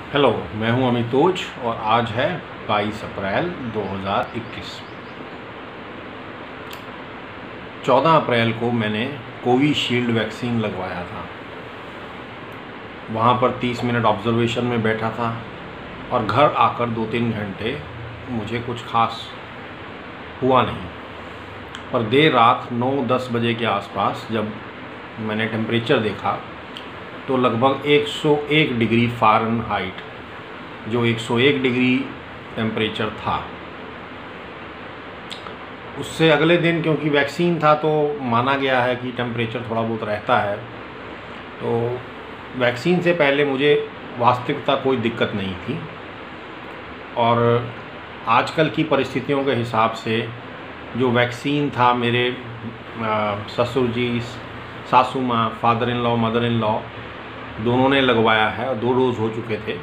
Hello, मैं हूं अमितोज और आज है 22 अप्रैल 2021। 14 अप्रैल को मैंने कोविशील्ड वैक्सीन लगवाया था। वहां पर 30 मिनट ऑब्जर्वेशन में बैठा था और घर आकर 2-3 घंटे मुझे कुछ खास हुआ नहीं। पर देर रात 9-10 बजे के आसपास जब मैंने टेम्परेचर देखा तो लगभग 101 डिग्री फ़ारेनहाइट, जो 101 डिग्री टेम्परेचर था। उससे अगले दिन, क्योंकि वैक्सीन था तो माना गया है कि टेम्परेचर थोड़ा बहुत रहता है, तो वैक्सीन से पहले मुझे वास्तविकता कोई दिक्कत नहीं थी। और आजकल की परिस्थितियों के हिसाब से जो वैक्सीन था, मेरे ससुर जी, सासू माँ, father in law, mother in law दोनों ने लगवाया है और 2 डोज़ हो चुके थे।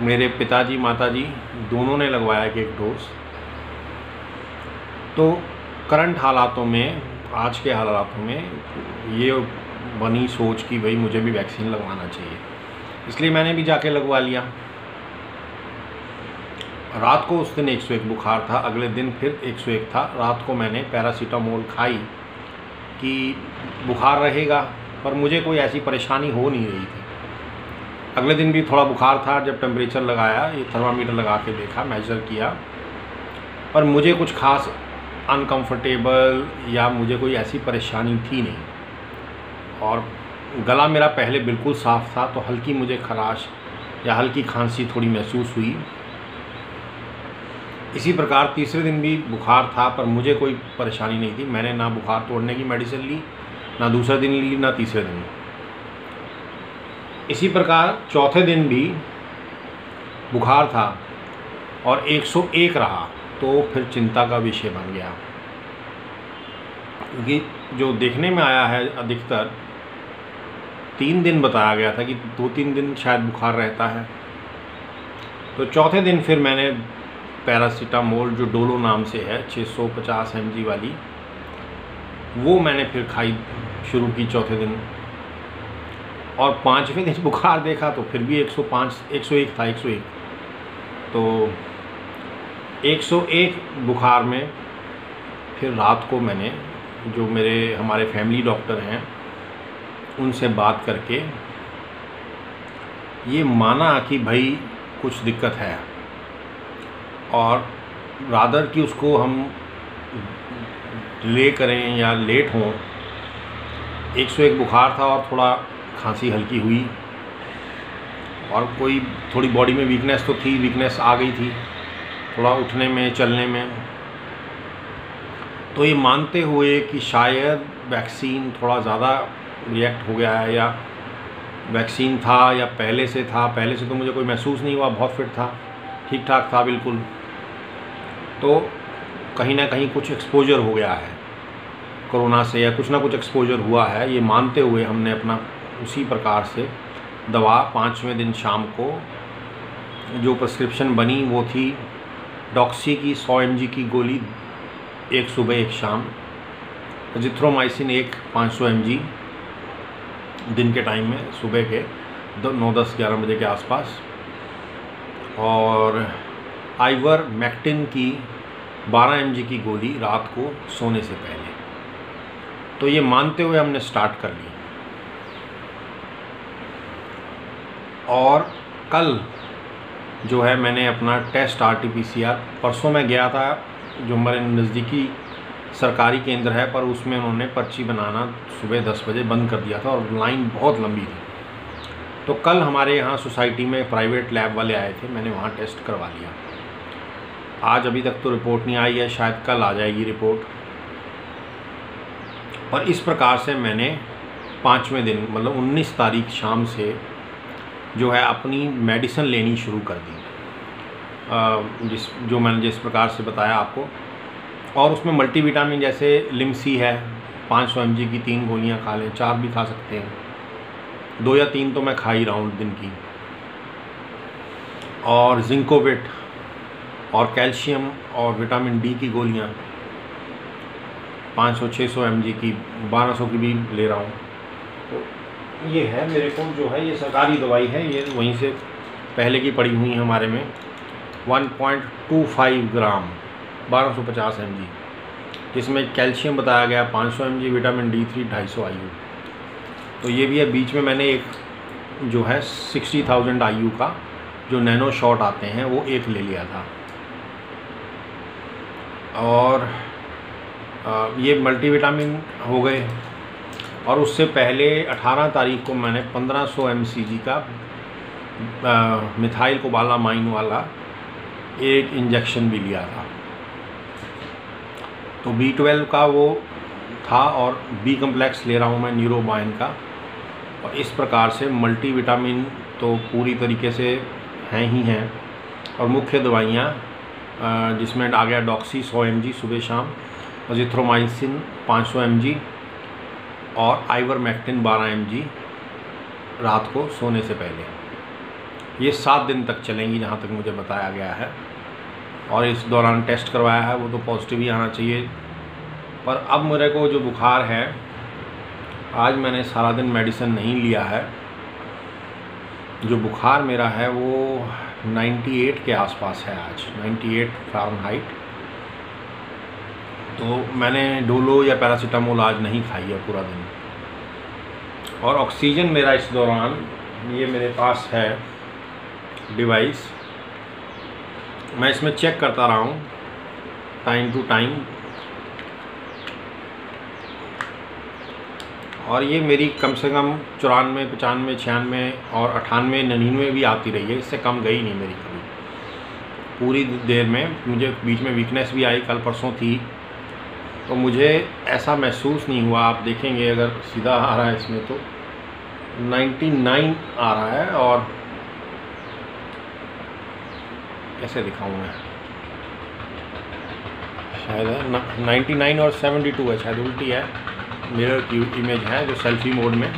मेरे पिताजी माताजी दोनों ने लगवाया एक डोज़। तो करंट हालातों में, आज के हालातों में ये बनी सोच कि भाई मुझे भी वैक्सीन लगवाना चाहिए, इसलिए मैंने भी जाके लगवा लिया। रात को उस दिन 101 बुखार था, अगले दिन फिर 101 था। रात को मैंने पैरासीटामोल खाई कि बुखार रहेगा, पर मुझे कोई ऐसी परेशानी हो नहीं रही थी। अगले दिन भी थोड़ा बुखार था। जब टेम्परेचर लगाया, ये थर्मामीटर लगा के देखा, मेजर किया, पर मुझे कुछ खास अनकंफर्टेबल या मुझे कोई ऐसी परेशानी थी नहीं। और गला मेरा पहले बिल्कुल साफ़ था, तो हल्की मुझे खराश या हल्की खांसी थोड़ी महसूस हुई। इसी प्रकार तीसरे दिन भी बुखार था, पर मुझे कोई परेशानी नहीं थी। मैंने ना बुखार तोड़ने की मेडिसिन ली, ना दूसरे दिन ली, ना तीसरे दिन। इसी प्रकार चौथे दिन भी बुखार था और 101 रहा, तो फिर चिंता का विषय बन गया। क्योंकि जो देखने में आया है, अधिकतर 3 दिन बताया गया था कि 2-3 दिन शायद बुखार रहता है। तो चौथे दिन फिर मैंने पैरासीटामोल, जो डोलो नाम से है, 650 mg वाली, वो मैंने फिर खाई शुरू की चौथे दिन। और 5वें दिन बुखार देखा तो फिर भी 101 था, 101। तो 101 बुखार में फिर रात को मैंने, जो हमारे फैमिली डॉक्टर हैं, उनसे बात करके ये माना कि भाई कुछ दिक्कत है, और रादर कि उसको हम डिले करें या लेट हों। 101 बुखार था और थोड़ा खांसी हल्की हुई, और कोई थोड़ी बॉडी में वीकनेस तो थी, वीकनेस आ गई थी थोड़ा उठने में, चलने में। तो ये मानते हुए कि शायद वैक्सीन थोड़ा ज़्यादा रिएक्ट हो गया है, या वैक्सीन था या पहले से था। पहले से तो मुझे कोई महसूस नहीं हुआ, बहुत फिट था, ठीक ठाक था बिल्कुल। तो कहीं ना कहीं कुछ एक्सपोजर हो गया है कोरोना से, या कुछ ना कुछ एक्सपोजर हुआ है, ये मानते हुए हमने अपना उसी प्रकार से दवा 5वें दिन शाम को जो प्रिस्क्रिप्शन बनी वो थी डॉक्सी की 100 mg की गोली, एक सुबह एक शाम, एजिथ्रोमाइसिन एक 500 mg दिन के टाइम में, सुबह के 9-10-11 बजे के आसपास, और आइवरमेक्टिन की 12 mg की गोली रात को सोने से पहले। तो ये मानते हुए हमने स्टार्ट कर ली। और कल जो है मैंने अपना टेस्ट RT-PCR, परसों मैं गया था, जो हमारे नज़दीकी सरकारी केंद्र है, पर उसमें उन्होंने पर्ची बनाना सुबह 10 बजे बंद कर दिया था और लाइन बहुत लंबी थी। तो कल हमारे यहाँ सोसाइटी में प्राइवेट लैब वाले आए थे, मैंने वहाँ टेस्ट करवा लिया। आज अभी तक तो रिपोर्ट नहीं आई है, शायद कल आ जाएगी रिपोर्ट। और इस प्रकार से मैंने 5वें दिन, मतलब 19 तारीख शाम से जो है अपनी मेडिसिन लेनी शुरू कर दी, जो मैंने जिस प्रकार से बताया आपको। और उसमें मल्टीविटामिन, जैसे लिमसी है, 500 mg की 3 गोलियां खा लें, 4 भी खा सकते हैं, 2 या 3 तो मैं खा ही रहा हूँ दिन की। और जिंकोविट और कैल्शियम और विटामिन डी की गोलियाँ 500-600 mg की, 1200 की भी ले रहा हूँ। तो ये है मेरे को, जो है ये सरकारी दवाई है, ये वहीं से पहले की पड़ी हुई हैं हमारे में 1.25 ग्राम 1250 mg, जिसमें कैल्शियम बताया गया 500 mg, विटामिन D3 250 IU। तो ये भी है। बीच में मैंने एक जो है 60,000 IU का जो नैनो शॉट आते हैं वो एक ले लिया था। और ये मल्टीविटामिन हो गए। और उससे पहले 18 तारीख को मैंने 1500 mcg का मिथाइल कोबालामाइन वाला एक इंजेक्शन भी लिया था। तो B12 का वो था और B कम्प्लेक्स ले रहा हूँ मैं न्यूरोबाइन का। और इस प्रकार से मल्टीविटामिन तो पूरी तरीके से हैं ही हैं। और मुख्य दवाइयाँ जिसमें आ गया डॉक्सी 100 mg सुबह शाम, अजिथ्रोमाइसिन 500 mg और आइवरमेक्टिन 12 mg रात को सोने से पहले। ये 7 दिन तक चलेंगी जहाँ तक मुझे बताया गया है। और इस दौरान टेस्ट करवाया है वो तो पॉजिटिव ही आना चाहिए। पर अब मेरे को जो बुखार है, आज मैंने सारा दिन मेडिसिन नहीं लिया है। जो बुखार मेरा है वो 98 के आसपास है आज, 98 फ़ारेनहाइट। तो मैंने डोलो या पैरासीटामोल आज नहीं खाई है पूरा दिन। और ऑक्सीजन मेरा इस दौरान, ये मेरे पास है डिवाइस, मैं इसमें चेक करता रहा हूँ टाइम टू टाइम। और ये मेरी कम से कम 94, 95, 96 और 98, 99 भी आती रही है। इससे कम गई नहीं मेरी कभी पूरी देर में। मुझे बीच में वीकनेस भी आई, कल परसों थी, तो मुझे ऐसा महसूस नहीं हुआ। आप देखेंगे अगर सीधा आ रहा है इसमें तो 99 आ रहा है। और कैसे दिखाऊं मैं, शायद है 99 और 72 है, शायद उल्टी है, मिरर की इमेज है जो सेल्फी मोड में।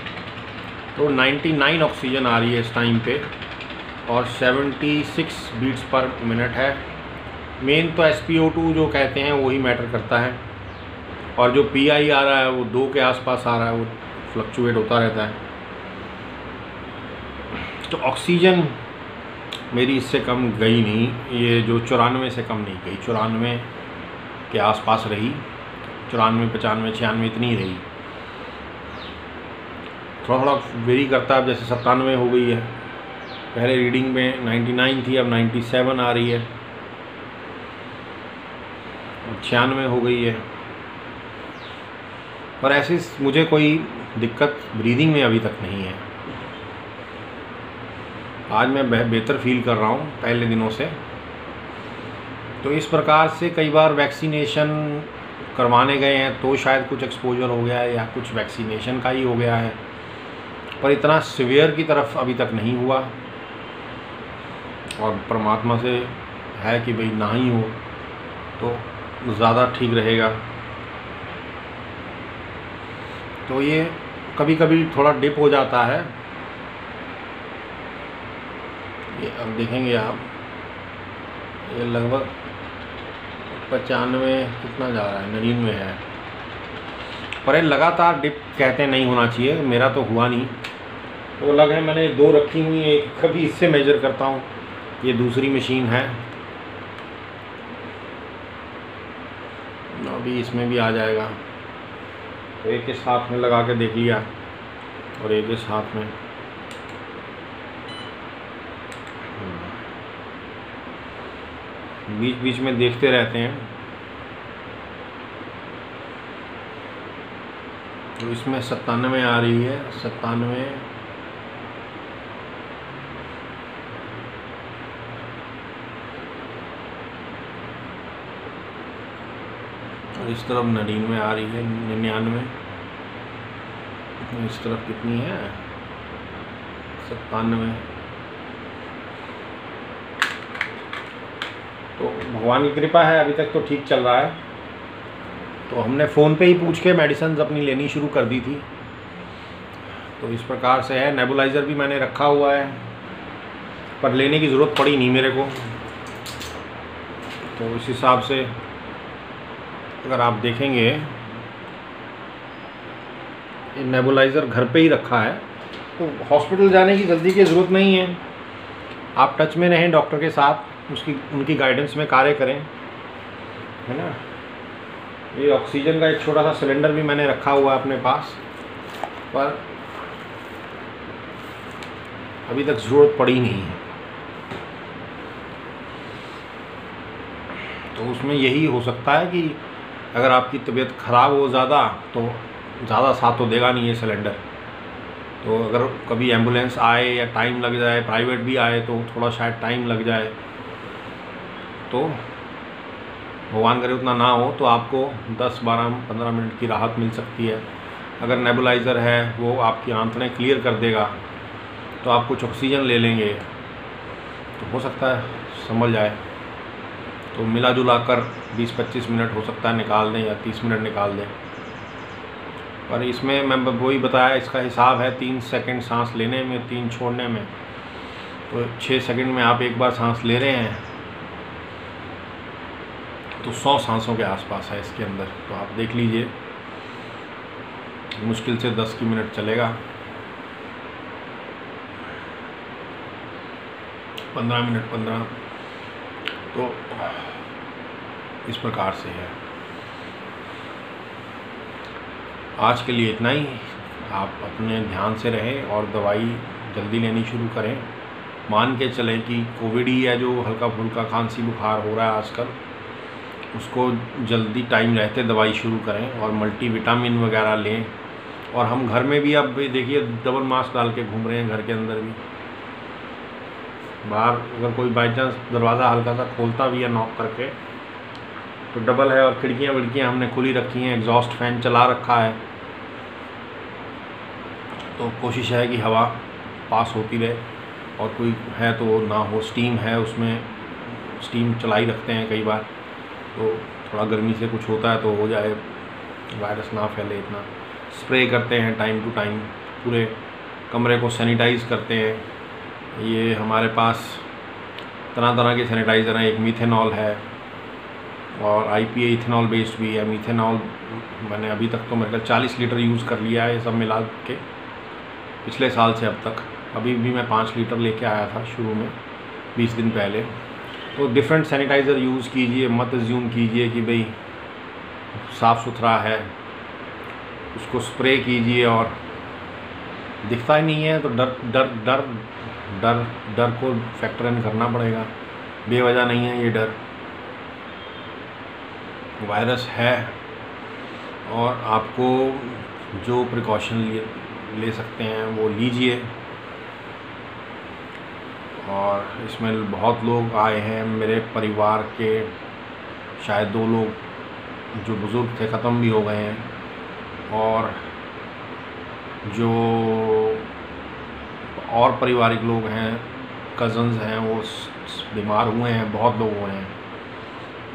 तो 99 ऑक्सीजन आ रही है इस टाइम पे और 76 बीट्स पर मिनट है। मेन तो SpO2 जो कहते हैं वही मैटर करता है। और जो PI आ रहा है वो 2 के आसपास आ रहा है, वो फ्लक्चुएट होता रहता है। तो ऑक्सीजन मेरी इससे कम गई नहीं, ये जो 94 से कम नहीं गई, 94 के आसपास रही, 94, 95, 96 इतनी रही। थोड़ा थोड़ा वेरी करता है, जैसे 97 हो गई है, पहले रीडिंग में 99 थी, अब 97 आ रही है, 96 हो गई है। पर ऐसी मुझे कोई दिक्कत ब्रीदिंग में अभी तक नहीं है। आज मैं बेहतर फील कर रहा हूँ पहले दिनों से। तो इस प्रकार से कई बार वैक्सीनेशन करवाने गए हैं तो शायद कुछ एक्सपोजर हो गया है या कुछ वैक्सीनेशन का ही हो गया है, पर इतना सीवियर की तरफ अभी तक नहीं हुआ। और परमात्मा से है कि भाई ना ही हो तो ज़्यादा ठीक रहेगा। तो ये कभी कभी थोड़ा डिप हो जाता है। ये अब देखेंगे आप, ये लगभग 95 कितना जा रहा है, 99 है। पर ये लगातार डिप कहते नहीं होना चाहिए, मेरा तो हुआ नहीं। तो लग है मैंने 2 रखी हुई है, कभी इससे मेजर करता हूँ, ये दूसरी मशीन है, अभी इसमें भी आ जाएगा। तो एक इस हाथ में लगा के देख लिया और एक इस हाथ में। बीच बीच में देखते रहते हैं। तो इसमें 97 आ रही है, 97, और इस तरफ 99 आ रही है, 99। इस तरफ कितनी है, 97। तो भगवान की कृपा है, अभी तक तो ठीक चल रहा है। तो हमने फ़ोन पे ही पूछ के मेडिसिन अपनी लेनी शुरू कर दी थी। तो इस प्रकार से है। नेबुलाइज़र भी मैंने रखा हुआ है, पर लेने की ज़रूरत पड़ी नहीं मेरे को। तो इस हिसाब से अगर आप देखेंगे, नेबुलाइज़र घर पे ही रखा है, तो हॉस्पिटल जाने की जल्दी की ज़रूरत नहीं है। आप टच में रहें डॉक्टर के साथ, उनकी गाइडेंस में कार्य करें, है ना। ये ऑक्सीजन का एक छोटा सा सिलेंडर भी मैंने रखा हुआ है अपने पास, पर अभी तक ज़रूरत पड़ी नहीं है। तो उसमें यही हो सकता है कि अगर आपकी तबीयत ख़राब हो ज़्यादा, तो ज़्यादा साथ तो देगा नहीं ये सिलेंडर। तो अगर कभी एम्बुलेंस आए या टाइम लग जाए, प्राइवेट भी आए तो थोड़ा शायद टाइम लग जाए, तो भगवान करे उतना ना हो, तो आपको 10, 12, 15 मिनट की राहत मिल सकती है। अगर नेबुलाइज़र है वो आपकी आंतड़ें क्लियर कर देगा, तो आप कुछ ऑक्सीजन ले लेंगे तो हो सकता है संभल जाए। तो मिला जुला कर 20-25 मिनट हो सकता है निकाल दें, या 30 मिनट निकाल दें। पर इसमें मैं वही बताया, इसका हिसाब है 3 सेकंड सांस लेने में, 3 छोड़ने में। तो 6 सेकंड में आप एक बार सांस ले रहे हैं, तो 100 सांसों के आसपास है इसके अंदर। तो आप देख लीजिए, मुश्किल से 10 की मिनट चलेगा, 15 मिनट 15। तो इस प्रकार से है। आज के लिए इतना ही। आप अपने ध्यान से रहें और दवाई जल्दी लेनी शुरू करें। मान के चलें कि कोविड ही है जो हल्का फुल्का खांसी बुखार हो रहा है आजकल, उसको जल्दी टाइम रहते दवाई शुरू करें और मल्टीविटामिन वगैरह लें। और हम घर में भी अब देखिए डबल मास्क डाल के घूम रहे हैं, घर के अंदर भी। बाहर अगर कोई बाई चांस दरवाज़ा हल्का सा खोलता भी है नॉक करके, तो डबल है। और खिड़कियाँ विड़कियाँ हमने खुली रखी हैं, एग्जॉस्ट फैन चला रखा है, तो कोशिश है कि हवा पास होती रहे। और कोई है तो ना हो, स्टीम है उसमें, स्टीम चलाई रखते हैं कई बार, तो थोड़ा गर्मी से कुछ होता है तो हो जाए, वायरस ना फैले इतना। स्प्रे करते हैं टाइम टू टाइम, पूरे कमरे को सैनिटाइज़ करते हैं। ये हमारे पास तरह तरह के सैनिटाइज़र हैं, एक मीथेनॉल है और IPA इथेनॉल बेस्ड भी है। मीथेनॉल मैंने अभी तक तो मेरे ख्याल 40 लीटर यूज़ कर लिया है, ये सब मिला के पिछले साल से अब तक। अभी भी मैं 5 लीटर लेके आया था शुरू में 20 दिन पहले। तो डिफरेंट सैनिटाइज़र यूज़ कीजिए, मत अज्यूम कीजिए कि भाई साफ़ सुथरा है, उसको स्प्रे कीजिए। और दिखता ही नहीं है तो डर डर डर डर डर को फैक्टर इन करना पड़ेगा, बेवजह नहीं है ये डर। वायरस है और आपको जो प्रिकॉशन ले सकते हैं वो लीजिए। और इसमें बहुत लोग आए हैं मेरे परिवार के, शायद 2 लोग जो बुज़ुर्ग थे ख़त्म भी हो गए हैं, और जो और पारिवारिक लोग हैं, कज़न्स हैं, वो बीमार हुए हैं। बहुत लोग हुए हैं,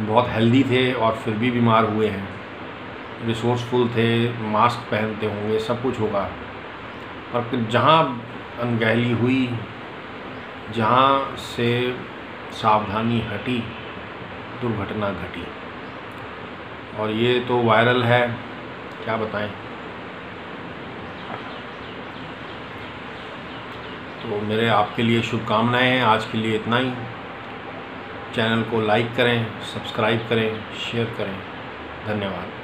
बहुत हेल्दी थे और फिर भी बीमार हुए हैं। रिसोर्सफुल थे, मास्क पहनते होंगे, सब कुछ होगा, पर जहाँ अनगहली हुई, जहाँ से सावधानी हटी, दुर्घटना घटी। और ये तो वायरल है, क्या बताएं। तो मेरे आपके लिए शुभकामनाएं हैं। आज के लिए इतना ही। चैनल को लाइक करें, सब्सक्राइब करें, शेयर करें। धन्यवाद।